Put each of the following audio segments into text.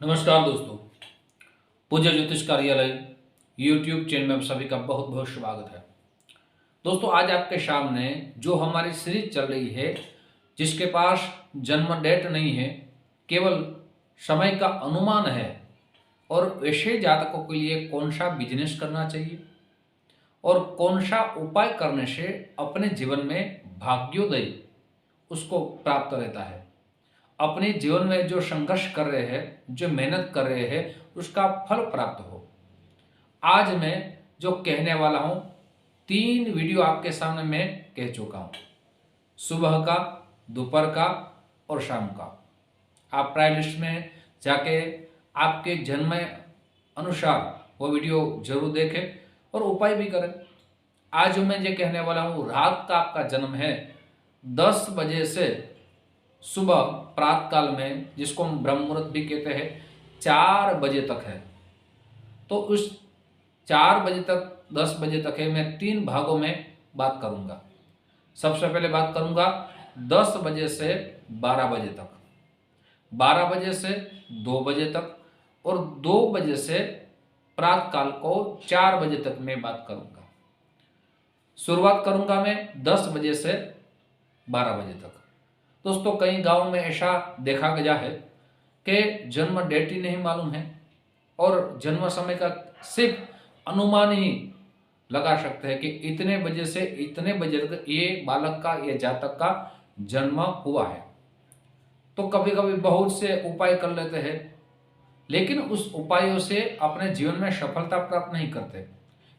नमस्कार दोस्तों, पूज्य ज्योतिष कार्यालय यूट्यूब चैनल में सभी का बहुत बहुत स्वागत है। दोस्तों, आज आपके सामने जो हमारी सीरीज चल रही है, जिसके पास जन्म डेट नहीं है, केवल समय का अनुमान है और ऐसे जातकों के लिए कौन सा बिजनेस करना चाहिए और कौन सा उपाय करने से अपने जीवन में भाग्योदय उसको प्राप्त रहता है। अपने जीवन में जो संघर्ष कर रहे हैं, जो मेहनत कर रहे हैं, उसका फल प्राप्त हो। आज मैं जो कहने वाला हूं, 3 वीडियो आपके सामने मैं कह चुका हूं, सुबह का, दोपहर का और शाम का। आप प्राय लिस्ट में जाके आपके जन्म अनुसार वो वीडियो जरूर देखें और उपाय भी करें। आज मैं ये कहने वाला हूं, रात का आपका जन्म है 10 बजे से सुबह प्रातःकाल में, जिसको हम ब्रह्म मुहूर्त भी कहते हैं, 4 बजे तक है। तो उस 4 बजे तक 10 बजे तक है, मैं 3 भागों में बात करूंगा। सबसे पहले बात करूंगा 10 बजे से 12 बजे तक, 12 बजे से 2 बजे तक और 2 बजे से प्रातःकाल को 4 बजे तक मैं बात करूंगा। शुरुआत करूंगा मैं 10 बजे से 12 बजे तक। दोस्तों, कई गांवों में ऐसा देखा गया है कि जन्म डेट ही नहीं मालूम है और जन्म समय का सिर्फ अनुमान ही लगा सकते हैं कि इतने बजे से इतने बजे तक ये बालक का, ये जातक का जन्म हुआ है। तो कभी कभी बहुत से उपाय कर लेते हैं, लेकिन उस उपायों से अपने जीवन में सफलता प्राप्त नहीं करते,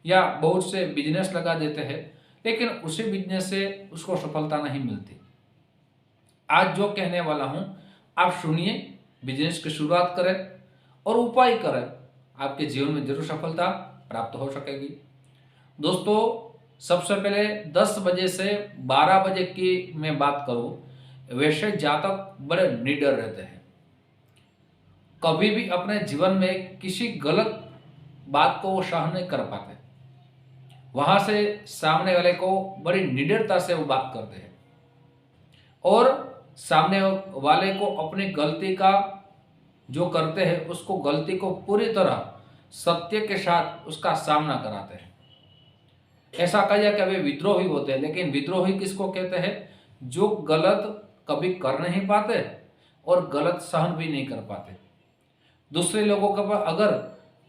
या बहुत से बिजनेस लगा देते हैं, लेकिन उसी बिजनेस से उसको सफलता नहीं मिलती। आज जो कहने वाला हूं, आप सुनिए, बिजनेस की शुरुआत करें और उपाय करें, आपके जीवन में जरूर सफलता प्राप्त हो सकेगी। दोस्तों, सबसे पहले 10 बजे से 12 बजे की मैं बात करूं, वैसे जातक बड़े निडर रहते हैं। कभी भी अपने जीवन में किसी गलत बात को वो सहन नहीं कर पाते, वहां से सामने वाले को बड़ी निडरता से वो बात करते हैं और सामने वाले को अपनी गलती का जो करते हैं, उसको गलती को पूरी तरह सत्य के साथ उसका सामना कराते हैं। ऐसा कहा जाए कि वे विद्रोही होते हैं, लेकिन विद्रोही किसको कहते हैं? जो गलत कभी कर नहीं पाते और गलत सहन भी नहीं कर पाते। दूसरे लोगों के पास अगर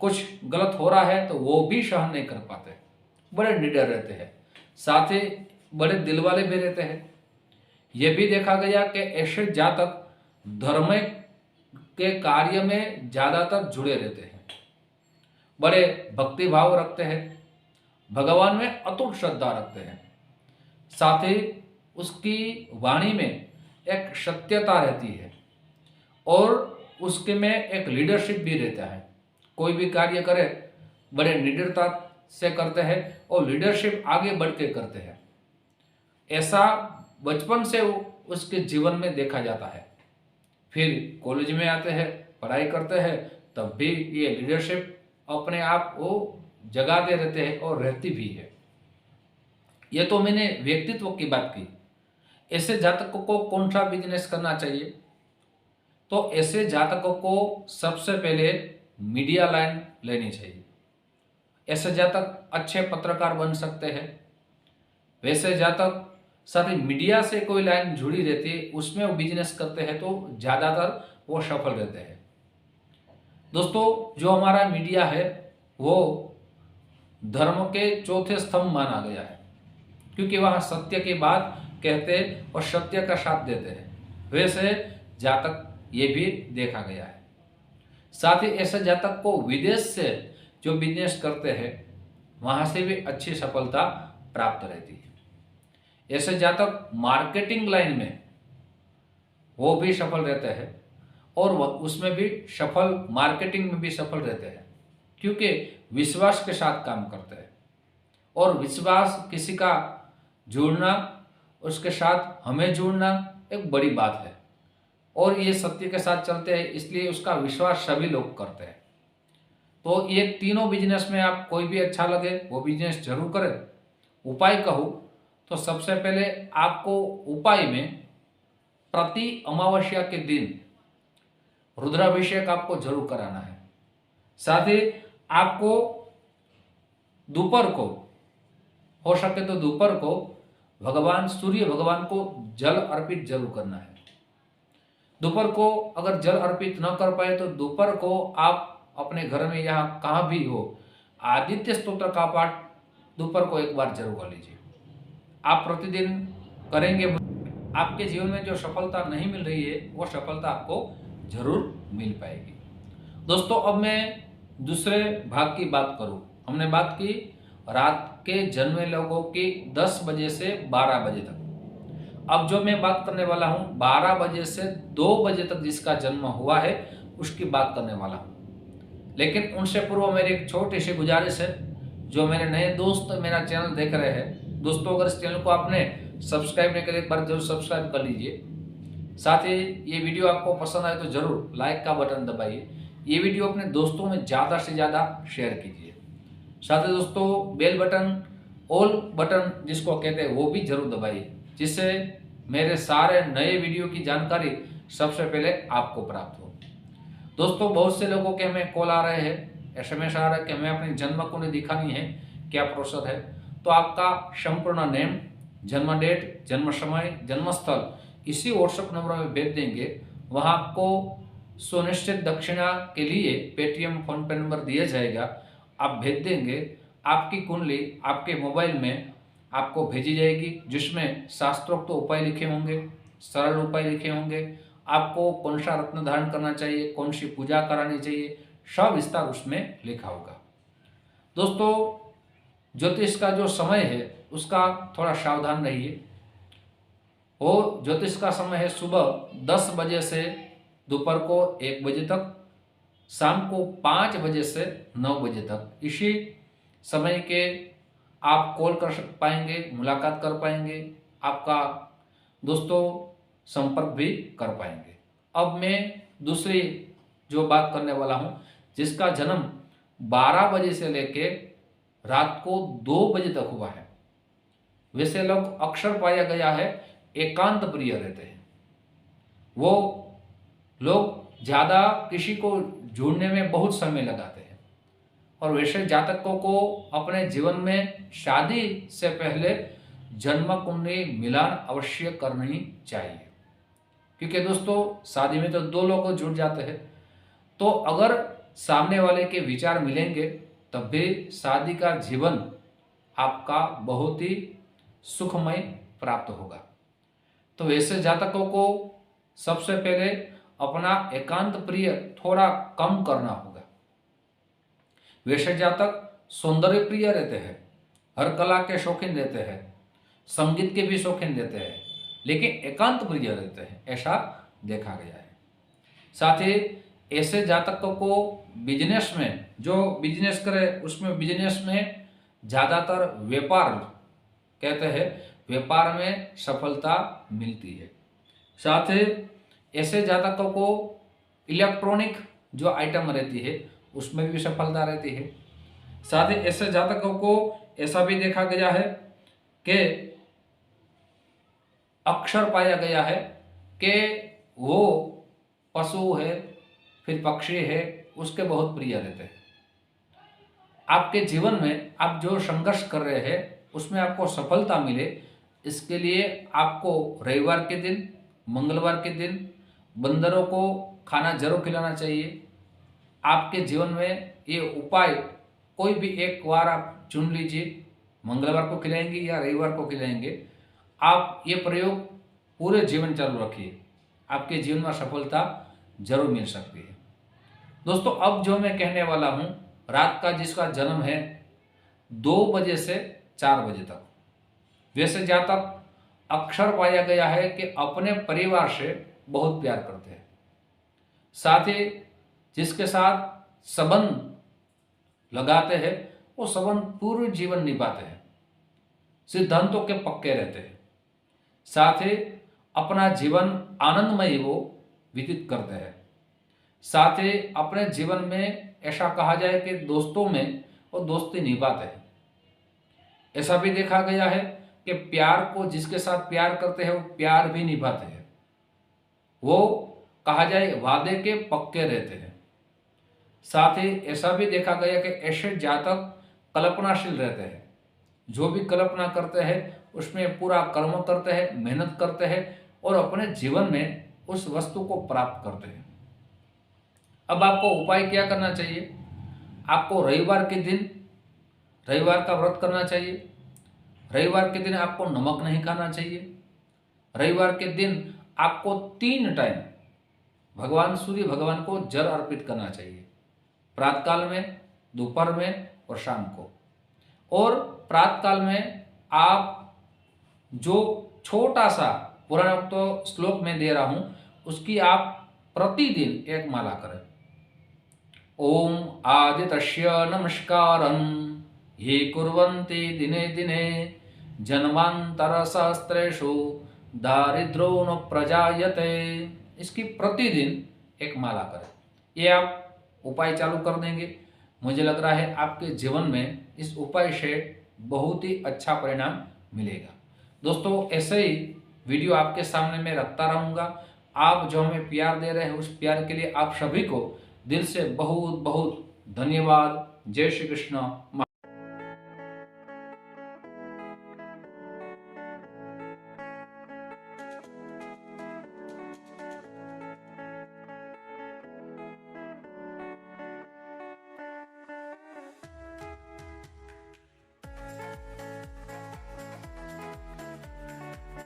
कुछ गलत हो रहा है तो वो भी सहन नहीं कर पाते, बड़े निडर रहते हैं, साथ ही बड़े दिल वाले भी रहते हैं। यह भी देखा गया कि ऐसे जातक धर्म के कार्य में ज्यादातर जुड़े रहते हैं, बड़े भक्ति भाव रखते हैं, भगवान में अटूट श्रद्धा रखते हैं, साथ ही उसकी वाणी में एक सत्यता रहती है और उसके में एक लीडरशिप भी रहता है। कोई भी कार्य करे बड़े निडरता से करते हैं और लीडरशिप आगे बढ़ के करते हैं। ऐसा बचपन से उसके जीवन में देखा जाता है। फिर कॉलेज में आते हैं, पढ़ाई करते हैं, तब भी ये लीडरशिप अपने आप को जगाते रहते हैं और रहती भी है। ये तो मैंने व्यक्तित्व की बात की। ऐसे जातकों को कौन सा बिजनेस करना चाहिए? तो ऐसे जातकों को सबसे पहले मीडिया लाइन लेनी चाहिए। ऐसे जातक अच्छे पत्रकार बन सकते हैं। वैसे जातक साथ ही मीडिया से कोई लाइन जुड़ी रहती है, उसमें वो बिजनेस करते हैं तो ज़्यादातर वो सफल रहते हैं। दोस्तों, जो हमारा मीडिया है वो धर्म के चौथे स्तंभ माना गया है, क्योंकि वहाँ सत्य की बात कहते हैं और सत्य का साथ देते हैं। वैसे जातक ये भी देखा गया है। साथ ही ऐसे जातक को विदेश से जो बिजनेस करते हैं, वहाँ से भी अच्छी सफलता प्राप्त रहती है। ऐसे जातक मार्केटिंग लाइन में वो भी सफल रहते हैं और उसमें भी सफल, मार्केटिंग में भी सफल रहते हैं, क्योंकि विश्वास के साथ काम करते हैं और विश्वास किसी का जुड़ना, उसके साथ हमें जुड़ना एक बड़ी बात है और ये सत्य के साथ चलते हैं, इसलिए उसका विश्वास सभी लोग करते हैं। तो ये तीनों बिजनेस में आप कोई भी अच्छा लगे वो बिजनेस जरूर करें। उपाय कहूँ तो सबसे पहले आपको उपाय में प्रति अमावस्या के दिन रुद्राभिषेक आपको जरूर कराना है। साथ ही आपको दोपहर को हो सके तो दोपहर को भगवान सूर्य भगवान को जल अर्पित जरूर करना है। दोपहर को अगर जल अर्पित न कर पाए तो दोपहर को आप अपने घर में या कहाँ भी हो आदित्य स्तोत्र का पाठ दोपहर को एक बार जरूर कर लीजिए। आप प्रतिदिन करेंगे, आपके जीवन में जो सफलता नहीं मिल रही है वो सफलता आपको जरूर मिल पाएगी। दोस्तों, अब मैं दूसरे भाग की बात करूं। हमने बात की रात के जन्मे लोगों की 10 बजे से 12 बजे तक। अब जो मैं बात करने वाला हूं 12 बजे से 2 बजे तक जिसका जन्म हुआ है उसकी बात करने वाला हूं। लेकिन उनसे पूर्व मेरी एक छोटी सी गुजारिश है, जो मेरे नए दोस्त मेरा चैनल देख रहे हैं, दोस्तों अगर इस चैनल को आपने सब्सक्राइब नहीं किया एक बार जरूर सब्सक्राइब कर लीजिए। साथ ही ये वीडियो आपको पसंद आए तो जरूर लाइक का बटन दबाइए। ये वीडियो अपने दोस्तों में ज़्यादा से ज़्यादा शेयर कीजिए। साथ ही दोस्तों बेल बटन, ऑल बटन जिसको कहते हैं वो भी जरूर दबाइए, जिससे मेरे सारे नए वीडियो की जानकारी सबसे पहले आपको प्राप्त हो। दोस्तों, बहुत से लोगों के हमें कॉल आ रहे हैं, SMS आ रहा है कि हमें अपनी जन्म कुंडली दिखानी है, क्या प्रोसेस है। तो आपका संपूर्ण नेम, जन्म डेट, जन्म समय, जन्म स्थल इसी व्हाट्सएप नंबर में भेज देंगे। वहाँ आपको सुनिश्चित दक्षिणा के लिए पेटीएम फोन पे नंबर दिया जाएगा, आप भेज देंगे। आपकी कुंडली आपके मोबाइल में आपको भेजी जाएगी, जिसमें शास्त्रोक्त उपाय लिखे होंगे, सरल उपाय लिखे होंगे, आपको कौन सा रत्न धारण करना चाहिए, कौन सी पूजा करानी चाहिए, सब विस्तार उसमें लिखा होगा। दोस्तों, ज्योतिष का जो समय है उसका थोड़ा सावधान रहिए। वो ज्योतिष का समय है सुबह 10 बजे से दोपहर को 1 बजे तक, शाम को 5 बजे से 9 बजे तक। इसी समय के आप कॉल कर पाएंगे, मुलाकात कर पाएंगे, आपका दोस्तों संपर्क भी कर पाएंगे। अब मैं दूसरी जो बात करने वाला हूँ, जिसका जन्म 12 बजे से लेके रात को 2 बजे तक हुआ है, वैसे लोग अक्सर पाया गया है एकांत प्रिय रहते हैं। वो लोग ज़्यादा किसी को ढूंढने में बहुत समय लगाते हैं, और वैसे जातकों को अपने जीवन में शादी से पहले जन्म कुंडली मिलान अवश्य करनी चाहिए। क्योंकि दोस्तों शादी में तो 2 लोग जुड़ जाते हैं, तो अगर सामने वाले के विचार मिलेंगे तब भी शादी का जीवन आपका बहुत ही सुखमय प्राप्त होगा। तो वैसे जातकों को सबसे पहले अपना एकांत प्रिय थोड़ा कम करना होगा। वैसे जातक सौंदर्य प्रिय रहते हैं, हर कला के शौकीन रहते हैं, संगीत के भी शौकीन रहते हैं, लेकिन एकांत प्रिय रहते हैं, ऐसा देखा गया है। साथ ही ऐसे जातकों को बिजनेस में, जो बिजनेस करे उसमें बिजनेस में ज़्यादातर व्यापार कहते हैं, व्यापार में सफलता मिलती है। साथ ही ऐसे जातकों को इलेक्ट्रॉनिक जो आइटम रहती है उसमें भी सफलता रहती है। साथ ही ऐसे जातकों को ऐसा भी देखा गया है कि अक्सर पाया गया है कि वो पशु है, फिर पक्षी है, उसके बहुत प्रिय रहते हैं। आपके जीवन में आप जो संघर्ष कर रहे हैं उसमें आपको सफलता मिले, इसके लिए आपको रविवार के दिन, मंगलवार के दिन बंदरों को खाना जरूर खिलाना चाहिए। आपके जीवन में ये उपाय कोई भी एक बार आप चुन लीजिए, मंगलवार को खिलाएंगे या रविवार को खिलाएंगे। आप ये प्रयोग पूरे जीवन चालू रखिए, आपके जीवन में सफलता जरूर मिल सकती है। दोस्तों, अब जो मैं कहने वाला हूँ, रात का जिसका जन्म है 2 बजे से 4 बजे तक, वैसे जातक अक्सर पाया गया है कि अपने परिवार से बहुत प्यार करते हैं। साथ ही जिसके साथ संबंध लगाते हैं वो संबंध पूरे जीवन निभाते हैं, सिद्धांतों के पक्के रहते हैं। साथ ही अपना जीवन आनंदमय वो व्यतीत करते हैं। साथ ही अपने जीवन में ऐसा कहा जाए कि दोस्तों में वो दोस्ती निभाते हैं। ऐसा भी देखा गया है कि प्यार को जिसके साथ प्यार करते हैं वो प्यार भी निभाते हैं। वो कहा जाए वादे के पक्के रहते हैं। साथ ही ऐसा भी देखा गया कि ऐसे जातक कल्पनाशील रहते हैं, जो भी कल्पना करते हैं उसमें पूरा कर्म करते हैं, मेहनत करते हैं और अपने जीवन में उस वस्तु को प्राप्त करते हैं। अब आपको उपाय क्या करना चाहिए? आपको रविवार के दिन रविवार का व्रत करना चाहिए। रविवार के दिन आपको नमक नहीं खाना चाहिए। रविवार के दिन आपको 3 टाइम भगवान सूर्य भगवान को जल अर्पित करना चाहिए, प्रातःकाल में, दोपहर में और शाम को। और प्रातःकाल में आप जो छोटा सा पुराणोक्त श्लोक में दे रहा हूं उसकी आप प्रतिदिन एक माला करें। ओम आदितस्य नमस्कारं ये कुर्वन्ति दिने दिने जन्मांतर सहस्रेषु दारिद्रो न प्रजायते। इसकी प्रतिदिन एक माला करें। ये आप उपाय चालू कर देंगे, मुझे लग रहा है आपके जीवन में इस उपाय से बहुत ही अच्छा परिणाम मिलेगा। दोस्तों, ऐसे ही वीडियो आपके सामने मैं रखता रहूँगा। आप जो हमें प्यार दे रहे हैं उस प्यार के लिए आप सभी को दिल से बहुत बहुत धन्यवाद। जय श्री कृष्ण।